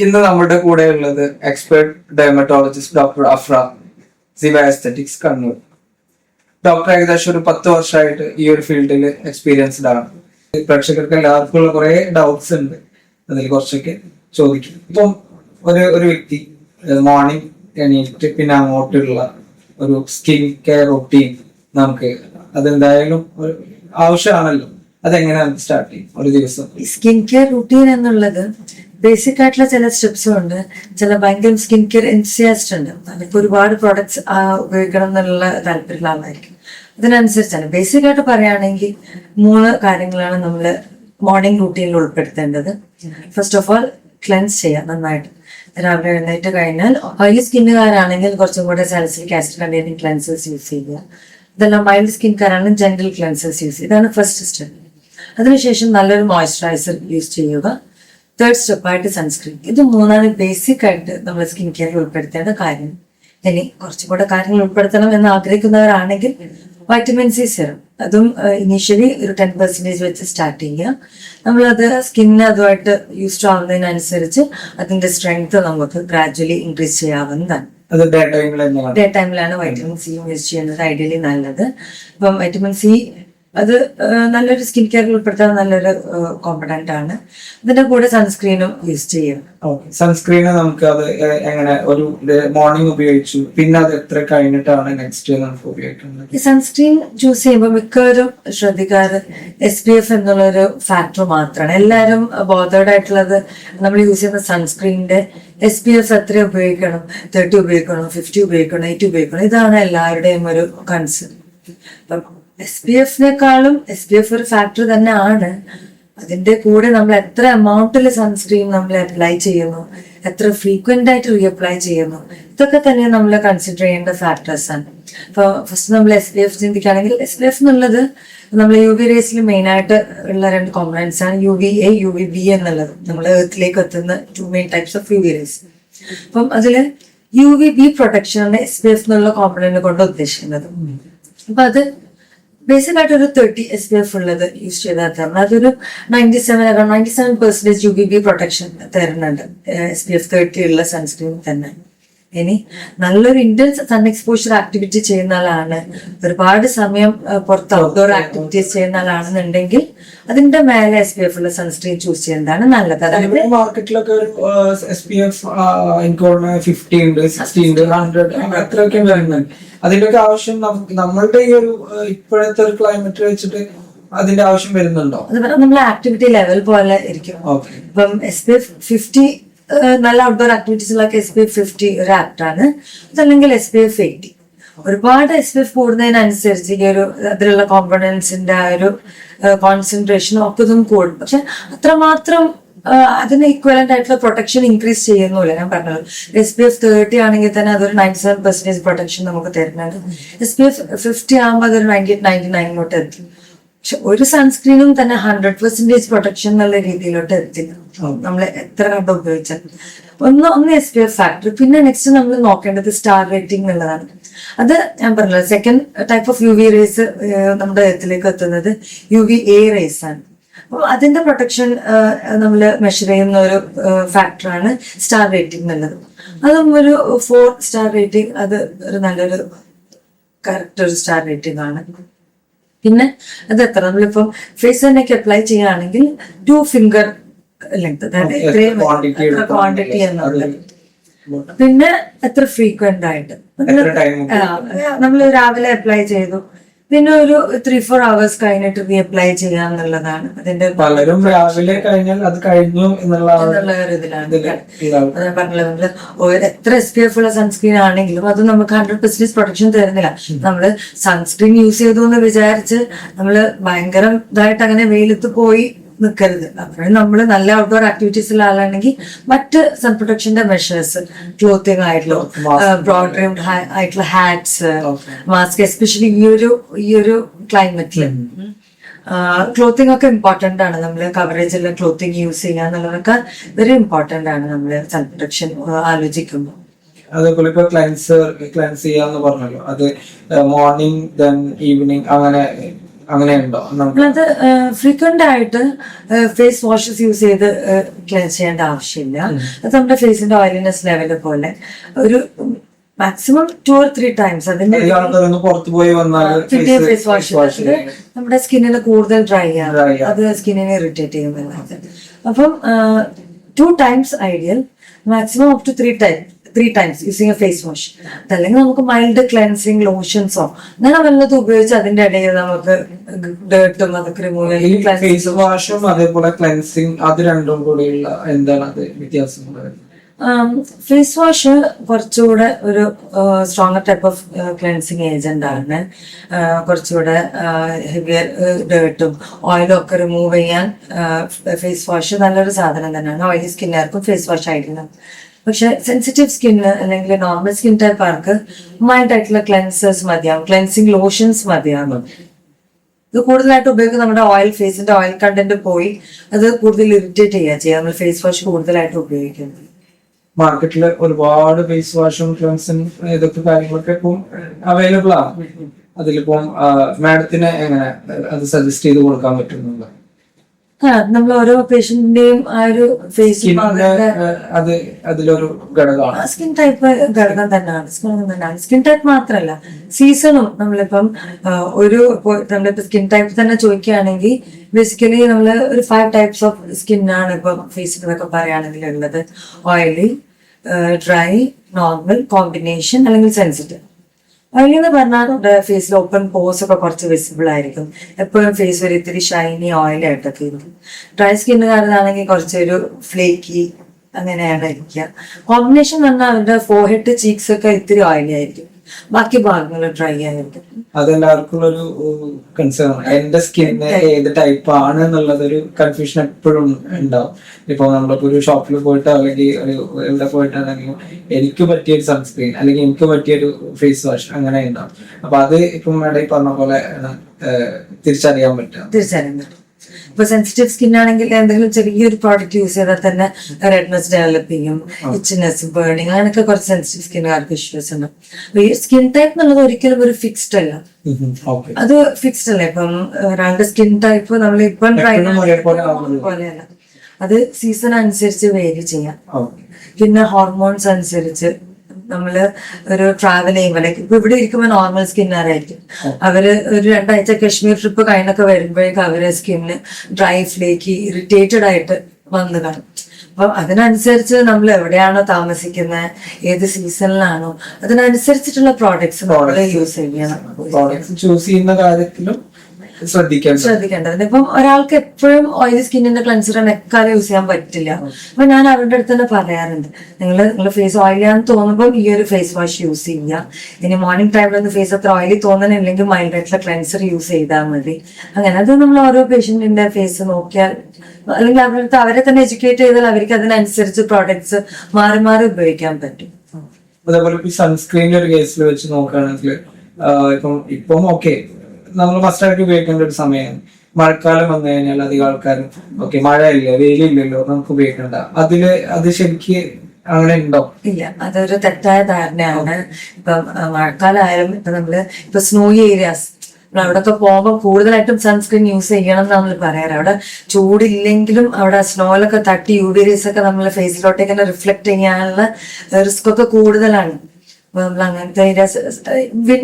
ഇന്ന് നമ്മുടെ കൂടെ ഉള്ളത് expert dermatologist doctor AHPRA Ziva aesthetics Kannur. Doctor ഏകദേശം ഒരു 10 വർഷമായിട്ട് ഈ ഒരു ഫീൽഡിൽ എക്സ്പീരിയൻസ്ഡ് ആണ്. പ്രേക്ഷകർക്ക് എല്ലാവർക്കും ഉള്ള കുറെ ഡൗട്ട്സ് ഉണ്ട്, അതിൽ കുറച്ചൊക്കെ ചോദിക്കും. ഇപ്പം ഒരു വ്യക്തി മോർണിംഗ് എണീറ്റ് പിന്നെ അങ്ങോട്ടുള്ള ഒരു സ്കിൻ കെയർ റൊട്ടീൻ നമുക്ക് അതെന്തായാലും ആവശ്യമാണല്ലോ. അതെങ്ങനെയാണ് സ്റ്റാർട്ട് ചെയ്യും ഒരു ദിവസം? സ്കിൻ കെയർ റുട്ടീൻ എന്നുള്ളത് ബേസിക് ആയിട്ടുള്ള ചില സ്റ്റെപ്സും ഉണ്ട്. ചില ഭയങ്കര സ്കിൻ കെയർ എൻസിയാസ്റ്റ് ഉണ്ട്, അവർക്ക് ഒരുപാട് പ്രോഡക്ട്സ് ഉപയോഗിക്കണം എന്നുള്ള താല്പര്യമുള്ള ആളായിരിക്കും. അതിനനുസരിച്ചാണ് ബേസിക് ആയിട്ട് പറയുകയാണെങ്കിൽ 3 കാര്യങ്ങളാണ് നമ്മൾ മോർണിംഗ് റൂട്ടീനിൽ ഉൾപ്പെടുത്തേണ്ടത്. ഫസ്റ്റ് ഓഫ് ഓൾ ക്ലെൻസ് ചെയ്യുക നന്നായിട്ട്. രാവിലെ എഴുന്നേറ്റ് കഴിഞ്ഞാൽ ഓയിലി സ്കിന്നുകാരാണെങ്കിൽ കുറച്ചും കൂടെ salicylic acid containing cleansers use ചെയ്യുക. ഇതെല്ലാം മൈൽഡ് സ്കിൻകാരാണെങ്കിൽ ജെന്റിൽ ക്ലെൻസേഴ്സ് യൂസ് ചെയ്യുക. ഇതാണ് ഫസ്റ്റ് സ്റ്റെപ്പ്. അതിനുശേഷം നല്ലൊരു മോയ്സ്ചറൈസർ യൂസ് ചെയ്യുക. തേർഡ് സ്റ്റെപ്പായിട്ട് സൺസ്ക്രീൻ. ഇത് 3 ബേസിക് ആയിട്ട് നമ്മൾ സ്കിൻ കെയറിൽ ഉൾപ്പെടുത്തേണ്ട കാര്യം. ഇനി കുറച്ചും കൂടെ കാര്യങ്ങൾ ഉൾപ്പെടുത്തണം എന്ന് ആഗ്രഹിക്കുന്നവരാണെങ്കിൽ വൈറ്റമിൻ സി സെറം, അതും ഇനീഷ്യലി ഒരു 10% വെച്ച് സ്റ്റാർട്ട് ചെയ്യുക. നമ്മളത് സ്കിന്നിന് അതുമായിട്ട് യൂസ്ഡ് ആവുന്നതിനനുസരിച്ച് അതിന്റെ സ്ട്രെങ്ത് നമുക്ക് ഗ്രാജുവലി ഇൻക്രീസ് ചെയ്യാവുന്നതാണ്. ഡേ ടൈമിലാണ് വൈറ്റമിൻ സി യൂസ് ചെയ്യുന്നത് ഐഡിയലി നല്ലത്. ഇപ്പം വൈറ്റമിൻ സി അത് നല്ലൊരു സ്കിൻ കെയറിൽ ഉൾപ്പെടുത്താൻ നല്ലൊരു കോമ്പണന്റ് ആണ്. ഇതിന്റെ കൂടെ സൺസ്ക്രീനും യൂസ് ചെയ്യും. സൺസ്ക്രീന് നമുക്ക് അത് എങ്ങനെ ഒരു മോർണിംഗ് ഉപയോഗിച്ചു പിന്നെ അത് എത്ര കഴിഞ്ഞിട്ടാണ് നെക്സ്റ്റ് നമുക്ക് ഉപയോഗിക്കുന്നത്? ഈ സൺസ്ക്രീൻ ചൂസ് ചെയ്യുമ്പോൾ മിക്കവരും ശ്രദ്ധിക്കാറ് SPF എന്നുള്ളൊരു ഫാക്ടർ മാത്രമാണ്. എല്ലാവരും ബോധേർഡ് ആയിട്ടുള്ളത് നമ്മൾ യൂസ് ചെയ്യുന്ന സൺസ്ക്രീനിന്റെ SPF എത്ര ഉപയോഗിക്കണം, 30 ഉപയോഗിക്കണം, 50 ഉപയോഗിക്കണം, 80 ഉപയോഗിക്കണം. ഇതാണ് എല്ലാവരുടെയും ഒരു കൺസേൺ. SPF-നേക്കാളും SPF ഒരു ഫാക്ടർ തന്നെ ആണ്. അതിന്റെ കൂടെ നമ്മൾ എത്ര എമൗണ്ടിൽ സൺസ്ക്രീൻ നമ്മൾ അപ്ലൈ ചെയ്യുന്നു, എത്ര ഫ്രീക്വന്റ് ആയിട്ട് റീഅപ്ലൈ ചെയ്യുന്നു, ഇതൊക്കെ തന്നെ നമ്മൾ കൺസിഡർ ചെയ്യേണ്ട ഫാക്ടേഴ്സ് ആണ്. അപ്പോൾ ഫസ്റ്റ് നമ്മൾ SPF ചിന്തിക്കുകയാണെങ്കിൽ SPF എന്നുള്ളത് നമ്മൾ UV റേസിൽ മെയിൻ ആയിട്ട് ഉള്ള 2 കോമ്പണൻസ് ആണ്, UVA, UVB എന്നുള്ളത്. നമ്മൾ എർത്തിലേക്ക് എത്തുന്ന 2 main types of UV rays. അപ്പം അതില് UVB പ്രൊട്ടക്ഷൻ ആണ് SPF എന്നുള്ള കോമ്പണന്റ് കൊണ്ട് ഉദ്ദേശിക്കുന്നത്. അപ്പൊ അത് ബേസിക് ആയിട്ട് ഒരു 30 SPF ഉള്ളത് യൂസ് ചെയ്താൽ തരണം. അതൊരു 97% UVB പ്രൊട്ടക്ഷൻ തരുന്നുണ്ട് SPF 30 ഉള്ള സൺസ്ക്രീൻ തന്നെ. ഇനി നല്ലൊരു ഇന്റൻസ് സൺ എക്സ്പോഷർ ആക്ടിവിറ്റി ചെയ്യുന്ന ആളാണ്, ഒരുപാട് സമയം പുറത്ത് ഔട്ട്ഡോർ ആക്ടിവിറ്റീസ് ചെയ്യുന്ന ആളാണെന്നുണ്ടെങ്കിൽ അതിന്റെ മേലെ SPF ഉള്ള സൺസ്ക്രീൻ ചൂസ് ചെയ്യുന്നതാണ് നല്ലത്. അതായത് മാർക്കറ്റിലൊക്കെ ഒരു SPF 50 ഉണ്ട്, 60 ഉണ്ട്, 100 അത്രയൊക്കെ വരുന്നുണ്ട്. അതിന്റെയൊക്കെ ആവശ്യം നമ്മളുടെ ഈ ഒരു ഇപ്പോഴത്തെ ഒരു ക്ലൈമറ്റ് വെച്ചിട്ട് അതിന്റെ ആവശ്യം വരുന്നുണ്ടോ? അതുപോലെ നമ്മളെ ആക്ടിവിറ്റി ലെവൽ പോലെ ഇരിക്കും. ഇപ്പം SPF 50 നല്ല ഔട്ട്ഡോർ ആക്ടിവിറ്റീസിലൊക്കെ SPF 50 ഒരു ആപ്റ്റാണ്. അതല്ലെങ്കിൽ SPF 80. ഒരുപാട് SPF കൂടുന്നതിനനുസരിച്ച് ഈ ഒരു അതിലുള്ള കോമ്പണൻസിന്റെ ആ ഒരു കോൺസെൻട്രേഷനും ഒക്കെ ഇതും കൂടും. പക്ഷെ അത്രമാത്രം അതിന് ഈക്വലന്റ് ആയിട്ടുള്ള പ്രൊട്ടക്ഷൻ ഇൻക്രീസ് ചെയ്യുന്നില്ല. ഞാൻ പറഞ്ഞത് SPF 30 ആണെങ്കിൽ തന്നെ അതൊരു 97% പ്രൊട്ടക്ഷൻ നമുക്ക് തരുന്നുണ്ട്. SPF 50 ആകുമ്പോൾ അതൊരു 98-99 എത്തും. പക്ഷെ ഒരു സൺസ്ക്രീനും തന്നെ 100% പ്രൊട്ടക്ഷൻ എന്നുള്ള രീതിയിലോട്ട് എത്തില്ല നമ്മൾ എത്ര കണ്ട് ഉപയോഗിച്ചാൽ. ഒന്ന് SPF ഫാക്ടർ. പിന്നെ നെക്സ്റ്റ് നമ്മൾ നോക്കേണ്ടത് സ്റ്റാർ റേറ്റിംഗ് എന്നുള്ളതാണ്. അത് ഞാൻ പറഞ്ഞത് second type of UV rays നമ്മുടെ എത്തിലേക്ക് എത്തുന്നത് UVA റേസ് ആണ്. അപ്പോൾ അതിന്റെ പ്രൊട്ടക്ഷൻ നമ്മൾ മെഷർ ചെയ്യുന്ന ഒരു ഫാക്ടറാണ് സ്റ്റാർ റേറ്റിംഗ് എന്നുള്ളത്. അതും ഒരു 4 സ്റ്റാർ റേറ്റിംഗ്, അത് ഒരു നല്ലൊരു കറക്റ്റ് ഒരു സ്റ്റാർ റേറ്റിംഗ് ആണ്. പിന്നെ അത് എത്ര നമ്മളിപ്പം ഫേസ് തന്നെയൊക്കെ അപ്ലൈ ചെയ്യുകയാണെങ്കിൽ 2 ഫിംഗർ ലെങ്ത്, അതായത് എത്ര ക്വാണ്ടിറ്റി എന്നുള്ളത്. പിന്നെ എത്ര ഫ്രീക്വന്റ് ആയിട്ട് നമ്മൾ രാവിലെ അപ്ലൈ ചെയ്തു, പിന്നെ ഒരു 3-4 hours കഴിഞ്ഞിട്ട് റീഅപ്ലൈ ചെയ്യാന്നുള്ളതാണ് അതിന്റെ. പലരും രാവിലെ കഴിഞ്ഞാൽ അത് കഴിഞ്ഞു എന്നുള്ള ഒരു ഇതിലാണ്. ഞാൻ പറഞ്ഞത് നമ്മള് എത്ര SPF ഉള്ള സൺസ്ക്രീൻ ആണെങ്കിലും അത് നമുക്ക് 100% പ്രൊട്ടക്ഷൻ തരുന്നില്ല. നമ്മള് സൺസ്ക്രീൻ യൂസ് ചെയ്തു എന്ന് വിചാരിച്ച് നമ്മള് ഭയങ്കര ഇതായിട്ട് അങ്ങനെ വെയിലത്ത് പോയി നിൽക്കരുത്. അപ്പോഴും നമ്മൾ നല്ല ഔട്ട്ഡോർ ആക്ടിവിറ്റീസിൽ ആളാണെങ്കിൽ മറ്റ് സൺ പ്രൊട്ടക്ഷന്റെ മെഷേഴ്സ്, ക്ലോത്തിങ് ആയിട്ടുള്ള ബ്രോഡ് റൈംഡ് ആയിട്ടുള്ള ഹാറ്റ്സ്, മാസ്ക്, എസ്പെഷ്യലി ഈ ഒരു ക്ലൈമറ്റില് ക്ലോത്തിങ് ഒക്കെ ഇമ്പോർട്ടന്റ് ആണ്. നമ്മൾ കവറേജ് ഉള്ള ക്ലോത്തിങ് യൂസ് ചെയ്യുക എന്നുള്ളതൊക്കെ വെരി ഇമ്പോർട്ടന്റ് ആണ് നമ്മൾ സൺ പ്രൊട്ടക്ഷൻ ആലോചിക്കുമ്പോൾ. അതേപോലെ ഇപ്പൊ ക്ലൻസ് ചെയ്യാന്ന് പറഞ്ഞല്ലോ, അത് മോർണിംഗ് ദെൻ ഈവനിങ് അങ്ങനെ അങ്ങനെയുണ്ടോ? നമ്മളത് ഫ്രീക്വന്റ് ആയിട്ട് ഫേസ് വാഷസ് യൂസ് ചെയ്ത് ക്ലെൻസ് ചെയ്യേണ്ട ആവശ്യമില്ല. അത് നമ്മുടെ ഫേസിന്റെ ഓയിലിനെസ് ലെവൽ പോലെ ഒരു മാക്സിമം 2 or 3 times അതിന്റെ പുറത്തു പോയി വന്നാൽ ഫേസ് വാഷ് നമ്മുടെ സ്കിന്നിന് കൂടുതൽ ഡ്രൈ ആവും, അത് സ്കിന്നിനെ ഇറിറ്റേറ്റ് ചെയ്യുന്നത്. അപ്പം 2 times ideal, maximum up to 3 times using a face wash. അതല്ലെങ്കിൽ നമുക്ക് മൈൽഡ് ക്ലെൻസിങ് ലോഷൻസോ അങ്ങനെ വല്ലതും ഉപയോഗിച്ച് അതിന്റെ ഇടയിൽ നമുക്ക് ഡേർട്ടും അതൊക്കെ റിമൂവ് ചെയ്യും. ഫേസ് വാഷും അതേപോലെ ക്ലെൻസിങ് അത് രണ്ടും കൂടിയുള്ള എന്താണ് അത് വ്യത്യാസം? ഫേസ് വാഷ് കുറച്ചുകൂടെ ഒരു stronger type of cleansing agent ആണ്. കുറച്ചുകൂടെ ഹെവിയർ ഡേർട്ടും ഓയിലും ഒക്കെ റിമൂവ് ചെയ്യാൻ ഫേസ് വാഷ് നല്ലൊരു സാധനം തന്നെയാണ്. ഓയിലി സ്കിന്നുകാർക്കും ഫേസ് വാഷ് ആയിരുന്നു. പക്ഷെ സെൻസിറ്റീവ് സ്കിന്ന് അല്ലെങ്കിൽ നോർമൽ സ്കിൻ ടൈപ്പുകാർക്ക് മൈൽഡ് ആയിട്ടുള്ള ക്ലെൻസേഴ്സ് മതിയാവും, ക്ലെൻസിങ് ലോഷൻസ് മതിയാവും. ഇത് കൂടുതലായിട്ട് ഉപയോഗിക്കുന്നത് നമ്മുടെ ഫേസിന്റെ ഓയിൽ കണ്ടന്റ് പോയി അത് കൂടുതൽ ഇറിറ്റേറ്റ് ചെയ്യുക നമ്മൾ ഫേസ് വാഷ് കൂടുതലായിട്ട് ഉപയോഗിക്കുന്നത്. മാർക്കറ്റില് ഒരുപാട് ഫേസ് വാഷും ക്ലെൻസിങ് ഇതൊക്കെ കാര്യങ്ങളൊക്കെ ഇപ്പം അവൈലബിൾ ആണ്. അതിലിപ്പം മാഡത്തിന് എങ്ങനെ അത് സജസ്റ്റ് ചെയ്ത് കൊടുക്കാൻ പറ്റുന്നുണ്ട്? നമ്മൾ ഓരോ പേഷ്യന്റിന്റെയും ആ ഒരു ഫേസ് അത് അതിലൊരു ഘടകമാണ്, സ്കിൻ ടൈപ്പ് ഘടകം തന്നെയാണ്. സ്കിൻ ടൈപ്പ് മാത്രമല്ല, സീസണും നമ്മളിപ്പം നമ്മളിപ്പോ സ്കിൻ ടൈപ്പ് തന്നെ ചോദിക്കുകയാണെങ്കിൽ ബേസിക്കലി നമ്മള് ഒരു 5 types ഓഫ് സ്കിന്നാണ് ഇപ്പം ഫേസിലൊക്കെ പറയുകയാണെങ്കിൽ ഉള്ളത്. ഓയിലി, ഡ്രൈ, നോർമൽ, കോമ്പിനേഷൻ അല്ലെങ്കിൽ സെൻസിറ്റീവ്. ഓയിലി എന്ന് പറഞ്ഞാൽ നമ്മുടെ ഫേസിൽ ഓപ്പൺ പോസ് ഒക്കെ കുറച്ച് വിസിബിൾ ആയിരിക്കും, എപ്പോഴും ഫേസ് ഒരു ഇത്തിരി ഷൈനി ഓയിലി ആയിട്ടൊക്കെ ഇരിക്കും. ഡ്രൈ സ്കിന്നുകാരനാണെങ്കിൽ കുറച്ചൊരു ഫ്ലേക്കി അങ്ങനെയാണ് ഇരിക്കുക. കോമ്പിനേഷൻ എന്ന് പറഞ്ഞാൽ അവരുടെ ഫോർഹെഡ്, ചീക്സ് ഒക്കെ ഇത്തിരി ഓയിലി ആയിരിക്കും, ബാക്കി ഭാഗങ്ങൾ ഡ്രൈ ആയിരിക്കും. അതെല്ലാവർക്കും ഒരു കൺസേൺ. എന്റെ സ്കിന്ന് ഏത് ടൈപ്പ് ആണ് എന്നുള്ളതൊരു കൺഫ്യൂഷൻ എപ്പോഴും ഉണ്ടാവും. ഇപ്പൊ നമ്മളിപ്പോ ഒരു ഷോപ്പിൽ പോയിട്ട് അല്ലെങ്കിൽ എവിടെ പോയിട്ടാണെങ്കിലും എനിക്ക് പറ്റിയൊരു സൺസ്ക്രീൻ അല്ലെങ്കിൽ എനിക്ക് പറ്റിയൊരു ഫേസ് വാഷ് അങ്ങനെ ഉണ്ടാവും. അപ്പൊ അത് ഇപ്പം മേഡം പറഞ്ഞ പോലെ തിരിച്ചറിയാൻ പറ്റും. ഇപ്പൊ സെൻസിറ്റീവ് സ്കിൻ ആണെങ്കിൽ എന്തെങ്കിലും ചെറിയൊരു പ്രോഡക്റ്റ് യൂസ് ചെയ്താൽ തന്നെ റെഡ്നെസ് ഡെവലപ്പ് ചെയ്യും, ഇച്ചിനെസ്, ബേണിങ്, അങ്ങനെയൊക്കെ കുറച്ച് സെൻസിറ്റീവ് സ്കിന്നുകാർക്ക് ഇഷ്യൂസ് ഉണ്ട്. ഈ സ്കിൻ ടൈപ്പ് എന്നുള്ളത് ഒരിക്കലും ഒരു ഫിക്സ്ഡ് അല്ല, അത് ഫിക്സ്ഡ് അല്ല. ഇപ്പം 2 സ്കിൻ ടൈപ്പ് നമ്മൾ ഇപ്പം പോലെയല്ല, അത് സീസൺ അനുസരിച്ച് വേരി ചെയ്യാം. പിന്നെ ഹോർമോൺസ് അനുസരിച്ച് നമ്മള് ഒരു ട്രാവൽ ചെയ്യുമ്പോൾ ഇപ്പൊ ഇവിടെ ഇരിക്കുമ്പോൾ നോർമൽ സ്കിന്നുകാരായിരിക്കും, അവര് ഒരു 2 ആഴ്ച കശ്മീർ ട്രിപ്പ് കഴിഞ്ഞൊക്കെ വരുമ്പോഴേക്കും അവരെ സ്കിന്ന് ഡ്രൈ, ഫ്ലേക്കി, ഇറിറ്റേറ്റഡ് ആയിട്ട് വന്ന് കാണും. അപ്പൊ അതിനനുസരിച്ച് നമ്മൾ എവിടെയാണോ താമസിക്കുന്നത്, ഏത് സീസണിലാണോ അതിനനുസരിച്ചിട്ടുള്ള പ്രോഡക്ട്സ് നമ്മൾ യൂസ് ചെയ്യണം. ചൂസ് ചെയ്യുന്ന കാര്യത്തിലും ശ്രദ്ധിക്കേണ്ടത്. ഇപ്പം ഒരാൾക്ക് എപ്പോഴും ഓയിലി സ്കിന്നിന്റെ ക്ലെൻസർ എക്കാലം യൂസ് ചെയ്യാൻ പറ്റില്ല. അപ്പൊ ഞാൻ അവരുടെ അടുത്ത് തന്നെ പറയാറുണ്ട്, നിങ്ങളുടെ ഫേസ് ഓയിലിയാന്ന് തോന്നുമ്പോൾ ഈ ഒരു ഫേസ് വാഷ് യൂസ് ചെയ്യുക. ഇനി മോർണിംഗ് ടൈമിലൊന്നും ഫേസ് അത്ര ഓയിലി തോന്നണില്ലെങ്കിൽ മൈൽഡ് ആയിട്ടുള്ള ക്ലെൻസർ യൂസ് ചെയ്താൽ മതി. അങ്ങനെ അത് നമ്മൾ ഓരോ പേഷ്യന്റിന്റെ ഫേസ് നോക്കിയാൽ അല്ലെങ്കിൽ അവരുടെ അവരെ തന്നെ എഡ്യൂക്കേറ്റ് ചെയ്താൽ അവർക്ക് അതിനനുസരിച്ച് പ്രോഡക്ട്സ് മാറി മാറി ഉപയോഗിക്കാൻ പറ്റും. അതേപോലെ സൺസ്ക്രീനിന്റെ ഒരു കേസിൽ വെച്ച് നോക്കുകയാണെങ്കിൽ ഇപ്പം ഓക്കെ നമ്മൾ ഫസ്റ്റായിട്ട് ഉപയോഗിക്കേണ്ട ഒരു സമയമാണ്. മഴക്കാലം വന്നു കഴിഞ്ഞാൽ അധികം ആൾക്കാരും ഓക്കെ മഴയില്ല, വെയിലില്ലല്ലോ, നമുക്ക് ഉപയോഗിക്കണ്ട. അത് ശരിക്ക് അങ്ങനെ ഉണ്ടോ? ഇല്ല, അതൊരു തെറ്റായ ധാരണയാണ്. ഇപ്പൊ മഴക്കാലമായാലും ഇപ്പൊ നമ്മള് ഇപ്പൊ സ്നോയി ഏരിയാസ് അവിടെയൊക്കെ പോകുമ്പോൾ കൂടുതലായിട്ടും സൺസ്ക്രീൻ യൂസ് ചെയ്യണം എന്ന് നമ്മൾ പറയാറ്. അവിടെ ചൂടില്ലെങ്കിലും അവിടെ സ്നോയിലൊക്കെ തട്ടി UV റേസ് ഒക്കെ നമ്മളെ ഫേസിലോട്ടേക്ക് റിഫ്ലക്ട് ചെയ്യാനുള്ള റിസ്ക് ഒക്കെ കൂടുതലാണ്. നമ്മൾ അങ്ങനത്തെ ഏരിയാസ്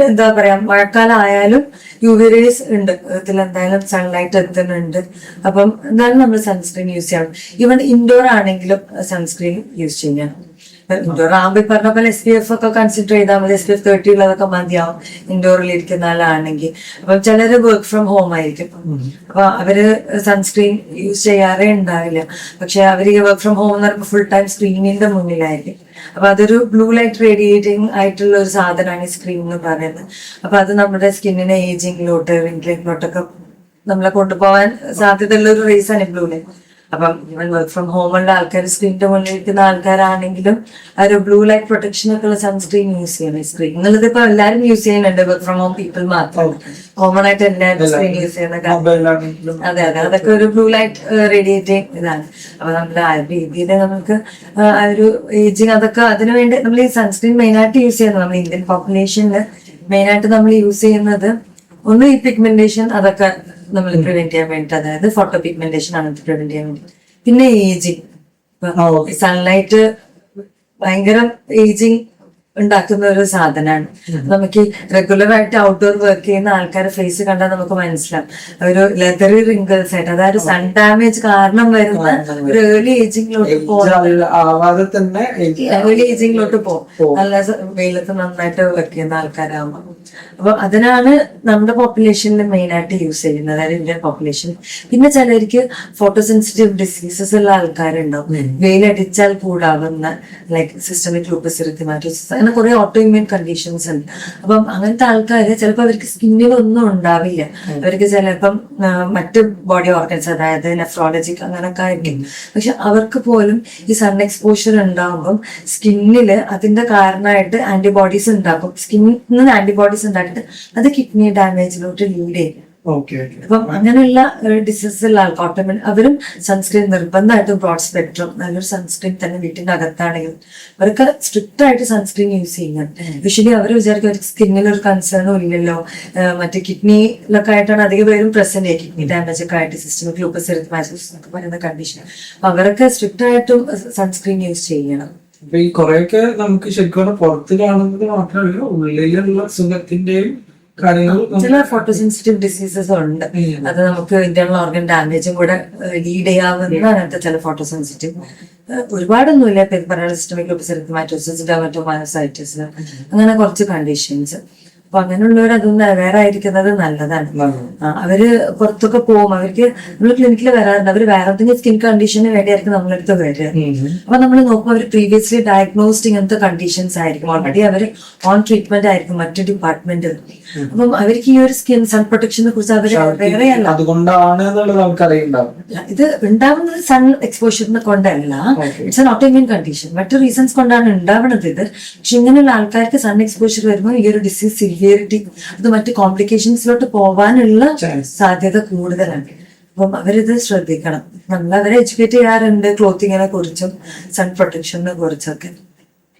എന്താ പറയാ, മഴക്കാലം ആയാലും UV റേസ് ഉണ്ട്, ഇതിലെന്തായാലും സൺലൈറ്റ് എത്തുന്നുണ്ട്. അപ്പം എന്തായാലും നമ്മൾ സൺസ്ക്രീൻ യൂസ് ചെയ്യണം. ഈവൻ ഇൻഡോർ ആണെങ്കിലും സൺസ്ക്രീൻ യൂസ് ചെയ്യണം. ഇൻഡോർ ആകുമ്പോൾ പറഞ്ഞ പോലെ SPF ഒക്കെ കൺസിഡർ ചെയ്താൽ മതി. SPF 30 ഉള്ളതൊക്കെ മതിയാവും ഇൻഡോറിൽ ഇരിക്കുന്ന ആളാണെങ്കിൽ. അപ്പം ചിലര് വർക്ക് ഫ്രം ഹോം ആയിരിക്കും, അപ്പൊ അവര് സൺസ്ക്രീൻ യൂസ് ചെയ്യാറേ ഉണ്ടാവില്ല. പക്ഷെ അവര് വർക്ക് ഫ്രം ഹോം എന്ന് പറയുമ്പോൾ ഫുൾ ടൈം സ്ക്രീനിന്റെ മുന്നിലായിരിക്കും. അപ്പൊ അതൊരു ബ്ലൂ ലൈറ്റ് റേഡിയേറ്റിംഗ് ആയിട്ടുള്ള ഒരു സാധനമാണ് ഈ സ്ക്രീൻ എന്ന് പറയുന്നത്. അപ്പൊ അത് നമ്മുടെ സ്കിന്നിനെ ഏജിങ്ങിലോട്ട്, റിങ്കിളിലോട്ടൊക്കെ നമ്മളെ കൊണ്ടുപോകാൻ സാധ്യതയുള്ള ഒരു റേസാണ് ബ്ലൂ ലൈറ്റ്. അപ്പം ഇവൻ വർക്ക് ഫ്രം ഹോമുള്ള ആൾക്കാർ, സ്ക്രീനിന്റെ മുന്നിൽ ഇരിക്കുന്ന ആൾക്കാരാണെങ്കിലും ഒരു ബ്ലൂ ലൈറ്റ് പ്രൊട്ടക്ഷൻ ഒക്കെ ഉള്ള സൺസ്ക്രീൻ യൂസ് ചെയ്യണം. സ്ക്രീൻ എന്നുള്ളത് ഇപ്പൊ എല്ലാവരും യൂസ് ചെയ്യുന്നുണ്ട്, വർക്ക് ഫ്രം ഹോം പീപ്പിൾ മാത്രം, കോമൺ ആയിട്ട് എല്ലാവരും സ്ക്രീൻ യൂസ് ചെയ്യുന്ന കാര്യം. അതെ, അതൊക്കെ ഒരു ബ്ലൂ ലൈറ്റ് റേഡിയേറ്റിംഗ് ഇതാണ്. അപ്പൊ നമ്മൾ ആ രീതിയിൽ നമുക്ക് ആ ഒരു ഏജിങ് അതൊക്കെ അതിനുവേണ്ടി നമ്മൾ ഈ സൺസ്ക്രീൻ മെയിൻ ആയിട്ട് യൂസ് ചെയ്യുന്നത്, നമ്മൾ ഇന്ത്യൻ പോപ്പുലേഷനിൽ മെയിൻ ആയിട്ട് നമ്മൾ യൂസ് ചെയ്യുന്നത് ഒന്ന് ഈ പിഗ്മെന്റേഷൻ അതൊക്കെ നമ്മൾ പ്രിവെന്റ് ചെയ്യാൻ വേണ്ടി, അതായത് ഫോട്ടോ പിഗ്മെന്റേഷൻ അങ്ങനത്തെ പ്രിവെന്റ് ചെയ്യാൻ വേണ്ടി. പിന്നെ ഏജിങ്, സൺലൈറ്റ് ഭയങ്കര ഏജിങ് ഉണ്ടാക്കുന്ന ഒരു സാധനമാണ്. നമുക്ക് റെഗുലർ ആയിട്ട് ഔട്ട്ഡോർ വർക്ക് ചെയ്യുന്ന ആൾക്കാരുടെ ഫേസ് കണ്ടാൽ നമുക്ക് മനസ്സിലാവും ഒരു ലെതറി റിങ്കിൾസ് ആയിട്ട്, അതായത് സൺ ഡാമേജ് കാരണം വരുന്ന ഒരു ഏർലി ഏജിങ്ങിലോട്ട് ആവാതെ തന്നെ ഏർലി ഏജിങ്ങിലോട്ട് പോകും നല്ല വെയിലത്ത് നന്നായിട്ട് വർക്ക് ചെയ്യുന്ന ആൾക്കാരാകുമ്പോൾ. അപ്പൊ അതിനാണ് നമ്മുടെ പോപ്പുലേഷനിൽ മെയിൻ ആയിട്ട് യൂസ് ചെയ്യുന്നത്, അതായത് ഇന്ത്യൻ പോപ്പുലേഷൻ. പിന്നെ ചിലർക്ക് ഫോട്ടോ സെൻസിറ്റീവ് ഡിസീസസ് ഉള്ള ആൾക്കാരുണ്ടാവും, വെയിലടിച്ചാൽ കൂടാവുന്ന ലൈക്ക് സിസ്റ്റമിക് ലൂപ്പസ് എറിത്തമാറ്റോസിസ്, അങ്ങനെ കുറെ ഓട്ടോ ഇമ്മ്യൂൺ കണ്ടീഷൻസ് ഉണ്ട്. അപ്പം അങ്ങനത്തെ ആൾക്കാര് ചിലപ്പോൾ അവർക്ക് സ്കിന്നിലൊന്നും ഉണ്ടാവില്ല, അവർക്ക് ചിലപ്പം മറ്റ് ബോഡി ഓർഗൻസ് അതായത് നെഫ്രോളജിക് അങ്ങനൊക്കെ ആയിരിക്കും. പക്ഷെ അവർക്ക് പോലും ഈ സൺ എക്സ്പോഷർ ഉണ്ടാകുമ്പം സ്കിന്നില് അതിന്റെ കാരണമായിട്ട് ആന്റിബോഡീസ് ഉണ്ടാക്കും. സ്കിന്നിൽ നിന്ന് ആന്റിബോഡീസ് ഉണ്ടാക്കിയിട്ട് അത് കിഡ്നി ഡാമേജിലോട്ട് ലീഡ് ചെയ്യും. അപ്പം അങ്ങനെയുള്ള ഡിസീസ് ഉള്ള ആൾക്കാർ അവരും സൺസ്ക്രീൻ നിർബന്ധമായിട്ടും ബ്രോഡ് സ്പെക്ട്രം നല്ലൊരു സൺസ്ക്രീൻ തന്നെ വീട്ടിന്റെ അകത്താണെങ്കിലും അവർക്ക് സ്ട്രിക്റ്റ് ആയിട്ട് സൺസ്ക്രീൻ യൂസ് ചെയ്യുന്നത്. യൂഷ്വലി അവർ വിചാരിക്കും അവർക്ക് സ്കിന്നിൽ ഒരു കൺസേണും ഇല്ലല്ലോ, മറ്റേ കിഡ്നിയിലൊക്കെ ആയിട്ടാണ് അധികം പേരും പ്രസന്റ് ചെയ്യുക, കിഡ്നി ഡാമേജ് ഒക്കെ ആയിട്ട് സിസ്റ്റമിക് ലൂപ്പസ് എറിത്തമാറ്റോസിസ് എന്നൊക്കെ പറയുന്ന കണ്ടീഷൻ. അപ്പൊ അവരൊക്കെ സ്ട്രിക്റ്റ് ആയിട്ടും സൺസ്ക്രീൻ യൂസ് ചെയ്യണം. അപ്പൊ ഈ കുറെയൊക്കെ നമുക്ക് ശരിക്കും പുറത്ത് കാണുന്നത് മാത്രമല്ല, ഉള്ളിലുള്ള സുഖത്തിന്റെയും ചില ഫോട്ടോ സെൻസിറ്റീവ് ഡിസീസസ് ഉണ്ട്, അത് നമുക്ക് ഇന്റേണൽ ഓർഗൻ ഡാമേജും കൂടെ ലീഡ് ചെയ്യാവുന്ന അങ്ങനത്തെ ചില ഫോട്ടോ സെൻസിറ്റീവ് ഒരുപാടൊന്നുമില്ല. പറയാനുള്ള സിസ്റ്റമിക് ലൂപ്പസ് എറിത്തമാറ്റോസിസ്, ഡെർമറ്റോമയോസൈറ്റിസ്, അങ്ങനെ കുറച്ച് കണ്ടീഷൻസ്. അപ്പൊ അങ്ങനെയുള്ളവർ അതൊന്നും അവെയർ ആയിരിക്കുന്നത് നല്ലതാണ്. അവര് പുറത്തൊക്കെ പോകും, അവർക്ക് നമ്മൾ ക്ലിനിക്കിൽ വരാറുണ്ട്, അവർ വേറെ എന്തെങ്കിലും സ്കിൻ കണ്ടീഷന് വേണ്ടിയായിരിക്കും നമ്മളടുത്ത് വരിക. അപ്പൊ നമ്മൾ നോക്കുമ്പോൾ അവർ പ്രീവിയസ്ലി ഡയഗ്നോസ്ഡ് ഇങ്ങനത്തെ കണ്ടീഷൻസ് ആയിരിക്കും, ഓൾറെഡി അവർ ഓൺ ട്രീറ്റ്മെന്റ് ആയിരിക്കും മറ്റു ഡിപ്പാർട്ട്മെന്റിൽ. അപ്പം അവർക്ക് ഈ ഒരു സ്കിൻ സൺ പ്രൊട്ടക്ഷനെ കുറിച്ച് അവർ വേറെ അല്ല, അതുകൊണ്ടാണ് ഇത് ഉണ്ടാവുന്നത് സൺ എക്സ്പോഷറിനെ കൊണ്ടല്ല, ഇറ്റ്സ് എൻ ഓട്ടോഇമ്യൂൺ കണ്ടീഷൻ, മറ്റു റീസൺസ് കൊണ്ടാണ് ഉണ്ടാവുന്നത് ഇത്. പക്ഷെ ഇങ്ങനെയുള്ള ആൾക്കാർക്ക് സൺ എക്സ്പോഷർ വരുമ്പോൾ ഈ ഒരു ഡിസീസ് സിവിയറിറ്റി അത് മറ്റു കോംപ്ലിക്കേഷൻസിലോട്ട് പോവാനുള്ള സാധ്യത കൂടുതലാണ്. അപ്പം അവരിത് ശ്രദ്ധിക്കണം. നമ്മൾ അവരെ എഡ്യൂക്കേറ്റ് ചെയ്യാറുണ്ട് ക്ലോത്തിങ്ങിനെ കുറിച്ചും സൺ പ്രൊട്ടക്ഷനെ കുറിച്ചൊക്കെ.